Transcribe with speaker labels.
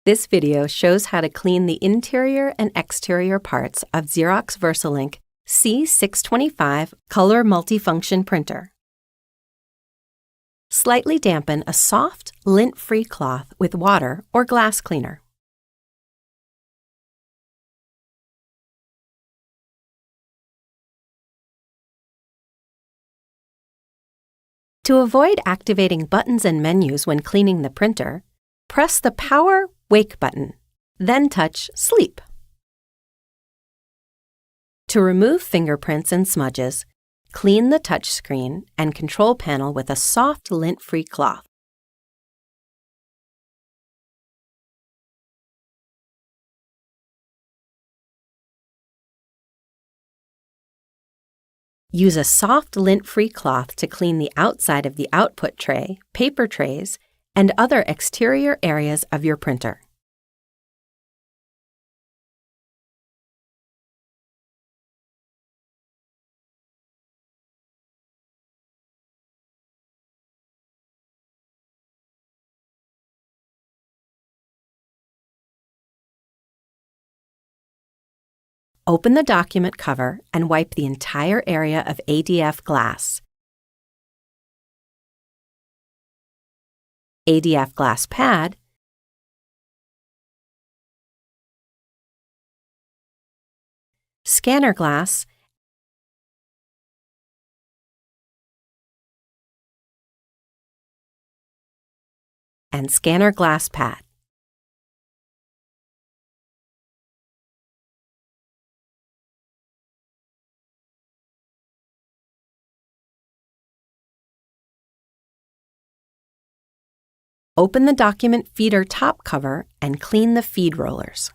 Speaker 1: This video shows how to clean the interior and exterior parts of Xerox Versalink C625 Color Multifunction Printer. Slightly dampen a soft, lint-free cloth with water or glass cleaner. To avoid activating buttons and menus when cleaning the printer, press the Power Wake button, then touch Sleep. To remove fingerprints and smudges, clean the touchscreen and control panel with a soft, lint-free cloth. Use a soft, lint-free cloth to clean the outside of the output tray, paper trays, and other exterior areas of your printer. Open the document cover and wipe the entire area of ADF glass. ADF glass pad, scanner glass, and scanner glass pad. Open the document feeder top cover and clean the feed rollers.